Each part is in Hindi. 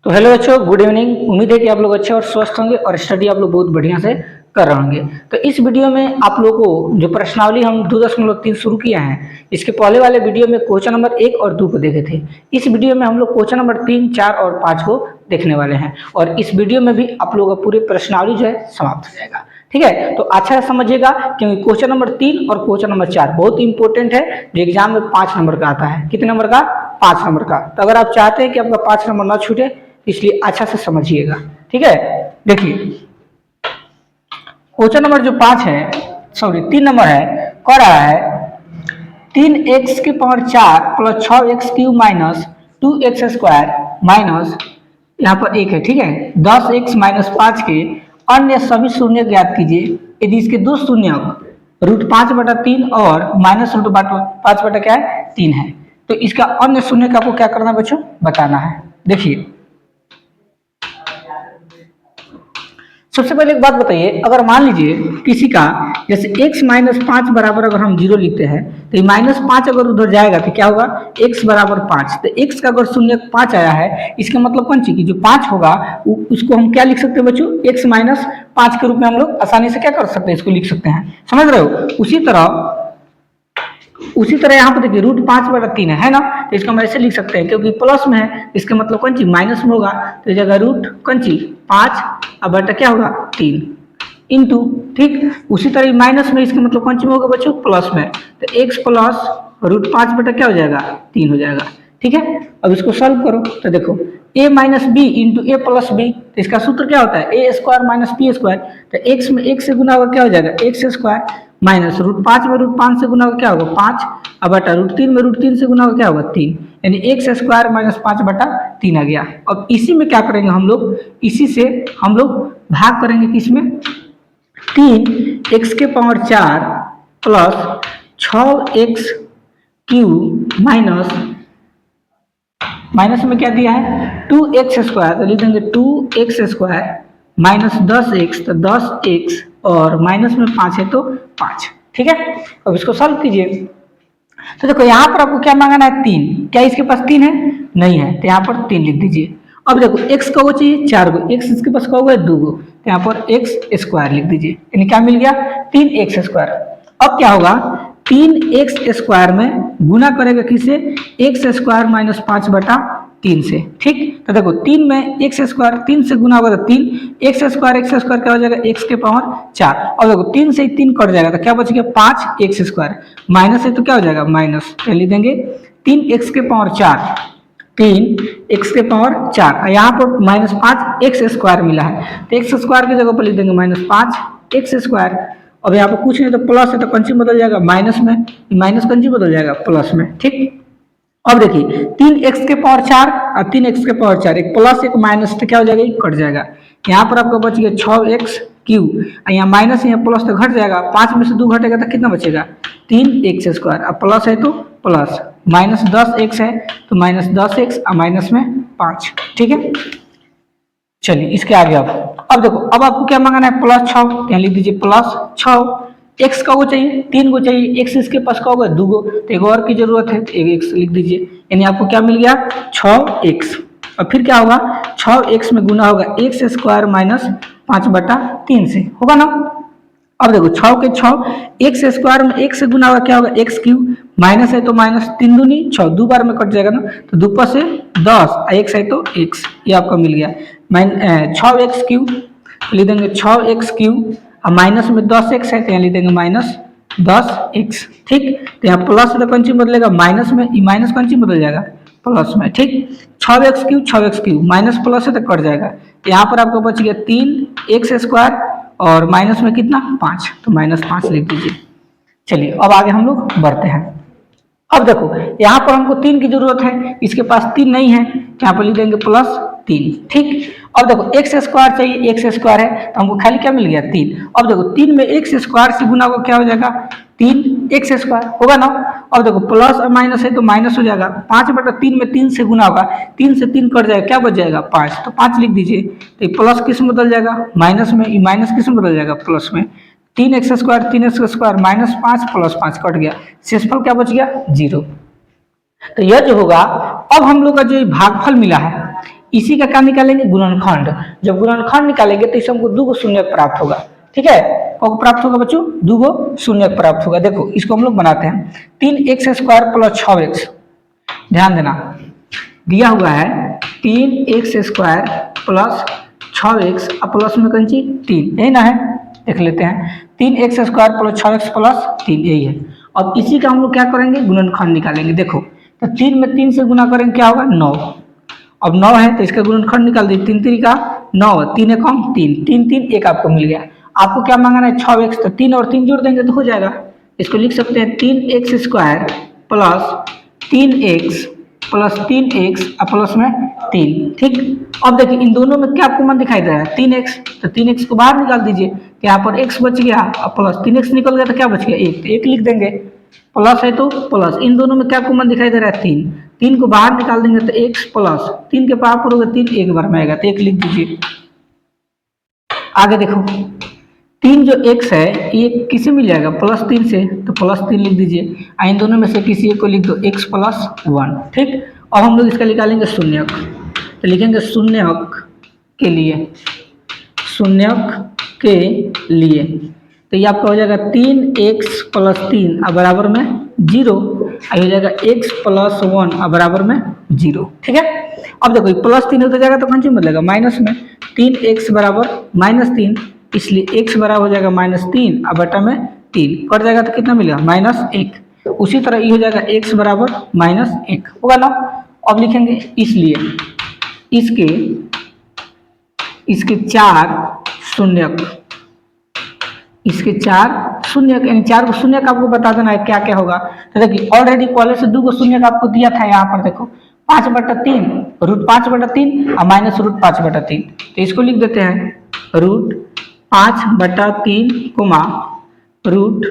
तो हेलो बच्चों, गुड इवनिंग। उम्मीद है कि आप लोग अच्छे और स्वस्थ होंगे और स्टडी आप लोग बहुत बढ़िया से कर रहे होंगे। तो इस वीडियो में आप लोगों को जो प्रश्नावली हम 2.3 शुरू किया है, इसके पहले वाले वीडियो में क्वेश्चन नंबर 1 और 2 को देखे थे। इस वीडियो में हम लोग क्वेश्चन नंबर 3, 4 और 5 को देखने वाले हैं और इस वीडियो में भी आप लोगों का पूरी प्रश्नावली जो है समाप्त हो जाएगा। ठीक है, तो अच्छा से समझिएगा क्योंकि क्वेश्चन नंबर 3 और क्वेश्चन नंबर 4 बहुत इंपॉर्टेंट है, जो एग्जाम में 5 नंबर का आता है। कितने नंबर का? 5 नंबर का। तो अगर आप चाहते हैं कि आपका 5 नंबर ना छूटे, इसलिए अच्छा से समझिएगा। ठीक है, देखिए क्वेश्चन नंबर जो 5 है, सॉरी 3 नंबर है, कह रहा है 3x की power 4 plus 6x cube minus 2x square minus यहाँ पर 1 है। ठीक है, 10x माइनस 5 के अन्य सभी शून्य ज्ञात कीजिए यदि इसके दो शून्य √5/3 और माइनस √5 क्या है 3 है। तो इसका अन्य शून्य का आपको क्या करना है बच्चों, बताना है। देखिए सबसे पहले एक बात बताइए, अगर मान लीजिए किसी का जैसे x माइनस 5 बराबर अगर हम 0 लिखते हैं तो माइनस 5 अगर उधर जाएगा तो क्या होगा, x बराबर 5। तो x का अगर शून्य 5 आया है, इसका मतलब कौन सी की जो 5 होगा उसको हम क्या लिख सकते हैं बच्चों, x माइनस 5 के रूप में हम लोग आसानी से क्या कर सकते हैं, इसको लिख सकते हैं। समझ रहे हो? उसी तरह यहाँ पर देखिए √5/3 है ना, तो इसको हम ऐसे लिख सकते हैं क्योंकि प्लस में है, इसका मतलब कौन सी माइनस में होगा, तो जगह रूट कौन सी 5 अब बटा क्या होगा 3 इंटू। ठीक, उसी तरह माइनस में इसका मतलब कौन सी में होगा बच्चों, प्लस में, तो x प्लस √5 बटा क्या हो जाएगा 3 हो जाएगा। ठीक है, अब इसको सॉल्व करो तो देखो a minus b into a plus b, तो इसका सूत्र क्या होता है a square minus b square. तो x में x से गुना होगा क्या हो जाएगा x स्क्वायर माइनस √5 में √5 से गुना होगा क्या होगा 5 अब बटा √3 में √3 से गुना होगा क्या होगा 3, यानी x स्क्वायर माइनस 5/3 आ गया। अब इसी में क्या करेंगे हम लोग, इसी से हम लोग भाग करेंगे किसमें, 3x के power 4 plus 6x cube minus में क्या दिया है 2x स्क्वायर, तो लिख देंगे 2x स्क्वायर माइनस 10x, तो 10x और माइनस में 5 है तो 5। ठीक है, अब इसको सॉल्व कीजिए। तो देखो यहाँ पर आपको क्या मांगना है 3, क्या इसके पास 3 है? नहीं है, तो यहाँ पर 3 लिख दीजिए। अब देखो x का वो चाहिए 4 गो, x इसके पास कहोगे 2 गो, तो यहाँ पर x स्क्वायर लिख दीजिए, यानी क्या मिल गया 3x स्क्वायर। अब क्या होगा 3x स्क्वायर में गुना करेगा किसे, x स्क्वायर माइनस 5/3 से। ठीक, तो देखो 3 में x स्क्वायर 3 से गुना होगा तो 3 x स्क्वायर क्या हो जाएगा x के पावर 4। और देखो 3 से 3 कट जाएगा तो क्या बच गया 5x स्क्वायर माइनस है तो क्या हो जाएगा माइनस, लिख देंगे 3x के पावर 4 3x के पावर 4, यहाँ पर माइनस 5x स्क्वायर मिला है तो x स्क्वायर की जगह पर लिख देंगे माइनस 5x स्क्वायर। अब यहाँ पर कुछ नहीं तो प्लस है तो कंची बदल जाएगा माइनस में, माइनस कंची बदल जाएगा प्लस में। ठीक, अब देखिए 3x के पावर 4 और 3x के पावर 4, एक प्लस एक माइनस तो क्या हो जाएगा कट जाएगा। यहाँ पर आपका बच गया 6x क्यूब, यहाँ माइनस यहाँ प्लस तो घट जाएगा, 5 में से 2 घटेगा तो कितना बचेगा 3x स्क्वायर, अब प्लस है तो प्लस, माइनस 10x है तो माइनस 10x और माइनस में 5। ठीक है, चलिए इसके आगे अब देखो अब आपको क्या मांगना है प्लस 6, यहाँ लिख दीजिए प्लस 6, x का वो चाहिए 3 को चाहिए, x इसके पास का होगा 2 गो, तो एक और की जरूरत है तो एक x लिख दीजिए, यानी आपको क्या मिल गया 6x। और फिर क्या होगा 6x में गुना होगा x स्क्वायर माइनस 5/3 से, होगा ना। अब देखो 6 के 6 x स्क्वायर में x से गुना होगा क्या होगा x क्यूब, माइनस है तो माइनस 3 दूनी 6, 2 बार में कट जाएगा ना, तो 2 पर से 10 x है तो x, ये आपका मिल गया 6x क्यूब, लिख देंगे 6x क्यूब और माइनस में 10x है तो यहाँ लिख देंगे माइनस 10x। ठीक, तो यहाँ प्लस तो कौन सी बदलेगा माइनस में, माइनस कौन सी बदल जाएगा प्लस में। ठीक, 6x क्यूब माइनस प्लस है तो कट जाएगा, यहाँ पर आपको बच गया 3x स्क्वायर और माइनस में कितना 5, तो माइनस 5 लिख दीजिए। चलिए अब आगे हम लोग बढ़ते हैं। अब देखो यहाँ पर हमको 3 की जरूरत है, इसके पास 3 नहीं है, यहाँ पर लिख देंगे प्लस 3। ठीक, अब देखो x स्क्वायर चाहिए, x स्क्वायर है तो हमको खाली क्या मिल गया 3। अब देखो 3 में x स्क्वायर से गुना होगा क्या हो जाएगा 3x स्क्वायर, होगा ना। अब देखो प्लस और माइनस है तो माइनस हो जाएगा, 5/3 में 3 से गुना होगा, 3 से 3 कट जाएगा, क्या बच जाएगा 5, तो 5 लिख दीजिए। तो प्लस किस में बदल जाएगा माइनस में, माइनस किस में बदल जाएगा प्लस में, 3x square minus 5 plus 5 cut गया, शेषफल क्या बच गया 0। तो यह जो होगा अब हम लोग का जो भागफल मिला है इसी का क्या निकालेंगे, गुणनखंड। जब गुणनखंड निकालेंगे तो इसे हमको 2 गो शून्यक प्राप्त होगा। ठीक है, कब प्राप्त होगा बच्चों, 2 गो शून्यक प्राप्त होगा। देखो इसको हम लोग बनाते हैं 3x² प्लस 6x। ध्यान देना, दिया हुआ है 3x² प्लस 6x और प्लस में कौन सी 3, यही ना है, देख लेते हैं 3x² प्लस 6x प्लस 3, यही है। अब इसी का हम लोग क्या करेंगे, गुणनखंड निकालेंगे। देखो तो 3 में 3 से गुना करेंगे क्या होगा, 9। अब 9 है तो इसका गुणनखंड निकाल दीजिए, 3 3 का 9, 3 कम 3, 3 3 1 आपको मिल गया। आपको क्या मांगना है, 6x, तो 3 और 3 जोड़ देंगे तो हो जाएगा। इसको लिख सकते हैं 3x² plus 3x plus 3x और प्लस में 3। ठीक, अब देखिए इन दोनों में क्या कॉमन दिखाई दे रहा है, 3x, तो 3x को बाहर निकाल दीजिए, तो यहाँ पर x बच गया और प्लस 3x निकल गया तो क्या बच गया, 1, तो 1 लिख देंगे। प्लस है तो प्लस, इन दोनों में क्या कॉमन दिखाई दे रहा है, 3, 3 को बाहर निकाल देंगे तो x प्लस 3 के पावर पर होगा 3, एक बार में आएगा तो 1 लिख दीजिए। आगे देखो 3 जो x है ये किसे मिल जाएगा, प्लस 3 से, तो प्लस 3 लिख दीजिए। इन दोनों में से किसी एक को लिख दो, x प्लस 1। ठीक, अब हम लोग इसका निकालेंगे शून्यक, तो लिखेंगे शून्यक के लिए, शून्यक के लिए, तो ये आपका हो जाएगा 3x प्लस 3 और बराबर में 0, हो जाएगा x प्लस 1 और बराबर में 0। ठीक है, अब देखो प्लस 3 होता जाएगा तो कौन सी मिलेगा, माइनस में, 3x बराबर -3, इसलिए x बराबर हो जाएगा -3 और बटा में 3 कट जाएगा तो कितना मिलेगा, -1। उसी तरह ये हो जाएगा x बराबर -1 होगा ना। अब लिखेंगे इसलिए इसके 4 शून्यक, इसके 4 शून्यक, यानी 4 को शून्यक आपको बता देना है क्या क्या होगा। तो देखिए ऑलरेडी पहले से 2 को शून्यक आपको दिया था, यहाँ पर देखो 5/3 √5/3 और -√5/3, तो इसको लिख देते हैं √5/3 कोमा रूट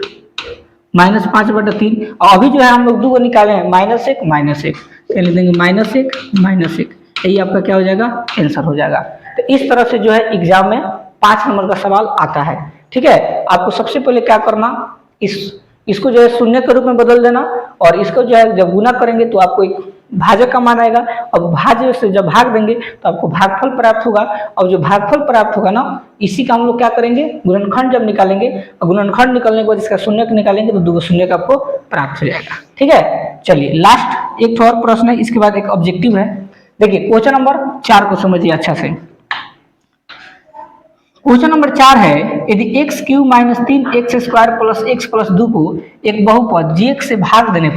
-5/3। और अभी जो है हम लोग 2 को निकाले हैं, -1 तो लिख देंगे -1 यही आपका क्या हो जाएगा, आंसर हो जाएगा। तो इस तरह से जो है एग्जाम में 5 नंबर का सवाल आता है। ठीक है, आपको सबसे पहले क्या करना, इसको जो है शून्य के रूप में बदल देना, और इसको जो है जब गुना करेंगे तो आपको एक भाजक का मान आएगा, और भाज्य से जब भाग देंगे तो आपको भागफल प्राप्त होगा। और जो भागफल प्राप्त होगा ना, इसी का हम लोग क्या करेंगे, गुणनखंड जब निकालेंगे, और गुणनखंड निकलने के बाद इसका शून्यक निकालेंगे तो 2 शून्यक आपको प्राप्त हो जाएगा। ठीक है, चलिए लास्ट एक और प्रश्न है, इसके बाद एक ऑब्जेक्टिव है। देखिए क्वेश्चन नंबर 4 को समझिए अच्छा से। क्वेश्चन नंबर 4 है, यदि x³ - 3x² plus x plus 2 को एक बहुपद gx से भाग देने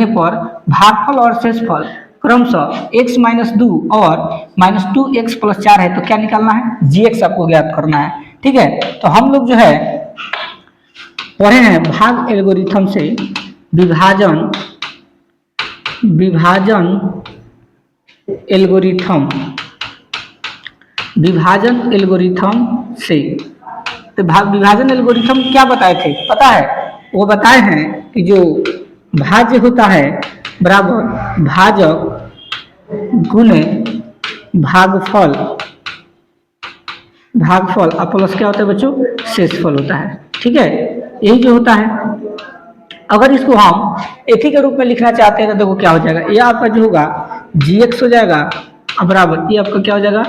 पर भागफल और शेषफल क्रमशः x - 2 और -2x प्लस 4 है, तो क्या निकालना है, gx आपको ज्ञात करना है। ठीक है, तो हम लोग जो है पढ़े हैं भाग एल्गोरिथम से विभाजन एल्गोरिथम से, तो विभाजन एल्गोरिथम क्या बताए थे पता है, वो बताए हैं कि जो भाज्य होता है बराबर भाजक गुणे भागफल और प्लस क्या होता है बच्चों, शेषफल होता है। ठीक है, यही जो होता है। अगर इसको हम एक ही के रूप में लिखना चाहते हैं तो देखो क्या हो जाएगा, ये आपका जो होगा gx हो जाएगा और बराबर ये आपका क्या हो जाएगा,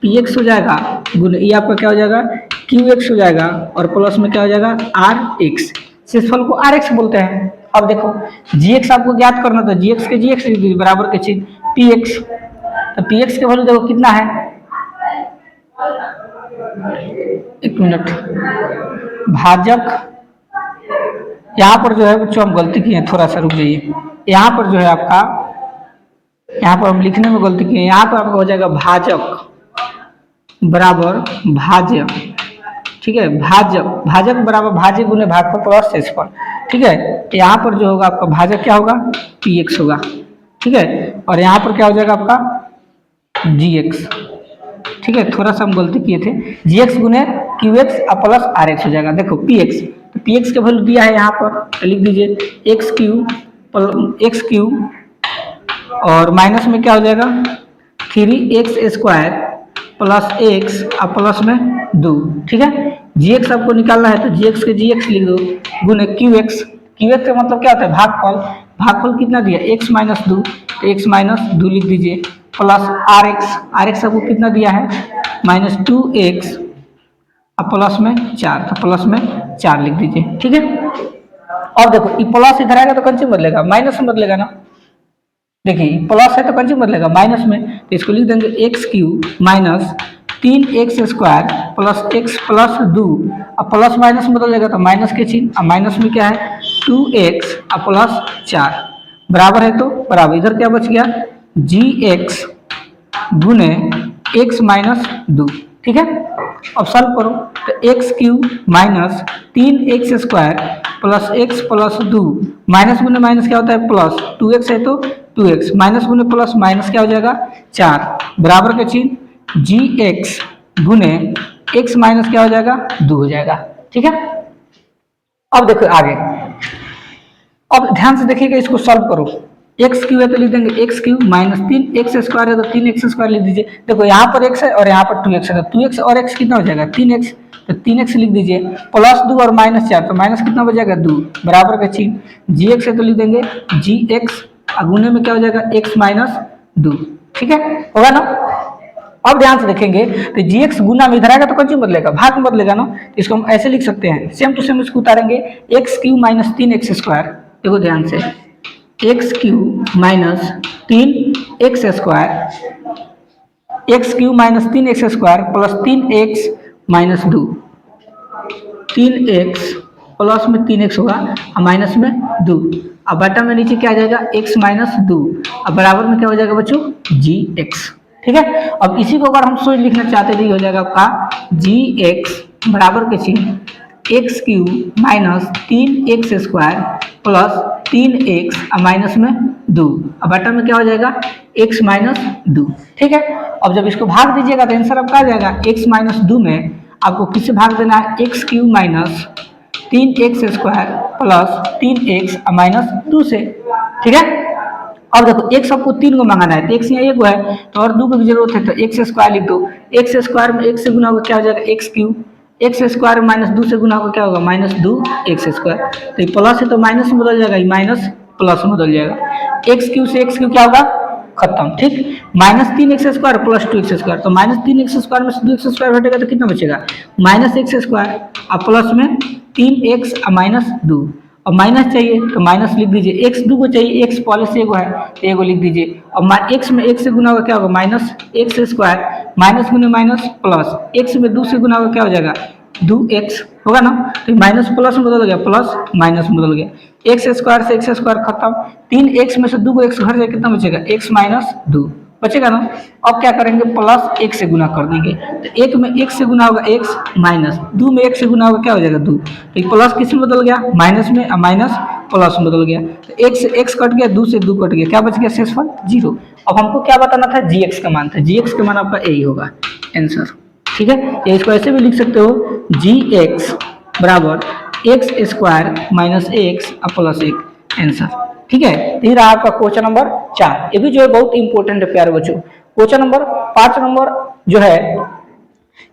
px हो जाएगा, गुण ये आपका क्या हो जाएगा, qx हो जाएगा, और प्लस में क्या हो जाएगा, rx। शेषफल को rx बोलते हैं। अब देखो gx आपको ज्ञात करना, तो gx के gx बराबर के चीज px, तो px के वैल्यू देखो कितना है, एक मिनट, भाजक, यहाँ पर जो है बच्चों हम गलती किए, थोड़ा सा रुक जाइए, यहाँ पर जो है आपका, यहाँ पर हम लिखने में गलती किए, यहाँ पर आपका हो जाएगा भाजक बराबर भाज्य। ठीक है, भाजक बराबर भाज्य गुने भागफल प्लस शेषफल। ठीक है, यहाँ पर जो होगा आपका भाजक क्या होगा, px होगा। ठीक है, और यहाँ पर क्या हो जाएगा आपका gx। ठीक है, थोड़ा सा हम गलती किए थे, gx गुने qx और प्लस rx हो जाएगा। देखो px, तो px का वैल्यू दिया है यहाँ पर, तो लिख दीजिए x³ और माइनस में क्या हो जाएगा 3x² प्लस x और प्लस में 2। ठीक है, gx आपको निकालना है, तो gx के gx लिख दो गुने qx का मतलब क्या होता है, भागफल कितना दिया, x - 2, तो x - 2 लिख दीजिए, प्लस आर एक्स आपको कितना दिया है -2x अब प्लस में 4, तो प्लस में 4 लिख दीजिए। ठीक है, और देखो ये प्लस इधर आएगा तो कौन सी बदलेगा, माइनस में बदलेगा ना। देखिए प्लस है तो कौन सी बदलेगा, माइनस में, तो इसको लिख देंगे x Q minus 3x square plus x plus 2। अब प्लस माइनस में बदल जाएगा तो माइनस के चिन्ह, अब माइनस में क्या है 2x अब प्लस 4 बराबर है, तो बराबर इधर क्या बच गया gx गुने x माइनस 2। ठीक है, अब सॉल्व करो तो x Q minus 3x square plus x plus 2, minus गुने माइनस क्या होता है प्लस, 2x है तो 2x माइनस गुने प्लस माइनस क्या हो जाएगा 4 बराबर का चिन्ह gx गुने x माइनस क्या हो जाएगा 2 हो जाएगा। ठीक है, अब देखो आगे, अब ध्यान से देखिएगा, इसको सॉल्व करो। एक्स क्यू है तो लिख देंगे x Q minus 3x square है तो 3x स्क्वायर लिख दीजिए। देखो यहाँ पर x है और यहाँ पर 2x है, तो 2x और x कितना हो जाएगा 3x, तो 3x लिख दीजिए, प्लस 2 और माइनस 4 तो माइनस कितना हो जाएगा 2 बराबर का चिन्ह gx है तो लिख देंगे gx गुने में क्या हो जाएगा x माइनस 2। ठीक है, होगा ना। अब ध्यान से देखेंगे तो gx गुना में इधर आएगा तो कौन सी बदलेगा, भाग में बदलेगा ना, तो इसको हम ऐसे लिख सकते हैं, सेम टू सेम इसको उतारेंगे x Q minus 3x square. देखो ध्यान से x Q minus 3x square, x Q minus 3x square plus 3x minus 2, 3x plus में 3x होगा और माइनस में 2, अब बटा में नीचे क्या आ जाएगा x माइनस 2, अब बराबर में क्या हो जाएगा बच्चों gx। ठीक है, अब इसी को अगर हम सोच लिखना चाहते तो ये हो जाएगा आपका gx बराबर के चिन्ह x Q minus 3x square plus 3x minus में 2, अब बटा में क्या हो जाएगा x माइनस 2। ठीक है, अब जब इसको भाग दीजिएगा तो आंसर आपका आ जाएगा x माइनस 2 में आपको किससे भाग देना है, x Q minus 3x square plus 3x minus 2 से। ठीक है, अब देखो x आपको 3 को मंगाना है तो x यहाँ 1 है तो और 2 की जरूरत है, तो x स्क्वायर लिख दो, x स्क्वायर में 1 से गुना होगा क्या हो जाएगा x Q, x square minus 2 से गुना होगा क्या होगा माइनस 2x स्क्वायर, तो ये प्लस है तो माइनस में बदल जाएगा, ये माइनस प्लस में बदल जाएगा, एक्स क्यू से एक्स क्यू क्या होगा खत्म। ठीक, minus 3x square plus 2x square, तो माइनस 3x स्क्वायर में से 2x स्क्वायर हटेगा तो कितना बचेगा माइनस x स्क्वायर, अब प्लस में 3x माइनस 2, अब माइनस चाहिए तो माइनस लिख दीजिए, x 2 को चाहिए, x पहले से एगो है तो एगो लिख दीजिए, अब x में 1 से गुना होगा क्या होगा माइनस x स्क्वायर, माइनस गुने माइनस प्लस, x में 2 से गुना होगा क्या हो जाएगा 2x होगा ना, तो माइनस प्लस में बदल गया, प्लस माइनस में बदल गया, एक्स स्क्वायर से एक्स स्क्वायर खत्म, 3x में से 2 को x घर जाए कितना बचेगा x माइनस 2 बचेगा ना। अब क्या करेंगे प्लस 1 से गुना कर देंगे, तो 1 में 1 से गुना होगा x माइनस 2 में 1 से गुना होगा क्या हो जाएगा 2, तो प्लस किस में बदल गया माइनस में, माइनस प्लस में बदल गया, तो x से x कट गया, 2 से 2 कट गया, क्या बच गया शेषफल 0। अब हमको क्या बताना था gx का मान था, gx का मान आपका यही होगा आंसर। ठीक है, या इसको ऐसे भी लिख सकते हो gx बराबर x square minus x plus 1 answer. ठीक है, ये रहा आपका क्वेश्चन नंबर 4, ये भी जो है बहुत इंपॉर्टेंट है प्यारे बच्चों। क्वेश्चन नंबर 5 नंबर जो है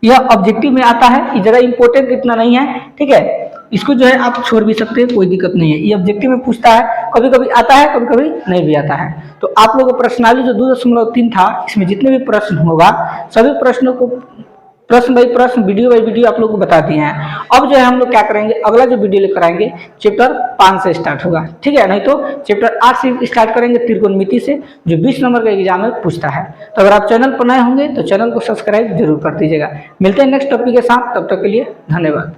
यह ऑब्जेक्टिव में आता है, ये जगह इंपॉर्टेंट इतना नहीं है। ठीक है, इसको जो है आप छोड़ भी सकते हैं, कोई दिक्कत नहीं है, ये ऑब्जेक्टिव में पूछता है, कभी कभी आता है कभी कभी नहीं भी आता है। तो आप लोगों को प्रश्नावली जो 2.3 था इसमें जितने भी प्रश्न होगा सभी प्रश्नों को प्रश्न बाई प्रश्न वीडियो बाई वीडियो आप लोग को बता दिए हैं। अब जो है हम लोग क्या करेंगे, अगला जो वीडियो लेकर आएंगे चैप्टर 5 से स्टार्ट होगा। ठीक है, नहीं तो चैप्टर 8 से स्टार्ट करेंगे त्रिकोणमिति से, जो 20 नंबर का एग्जाम में पूछता है। तो अगर आप चैनल पर नए होंगे तो चैनल को सब्सक्राइब जरूर कर दीजिएगा। मिलते हैं नेक्स्ट टॉपिक के साथ, तब तक के लिए धन्यवाद।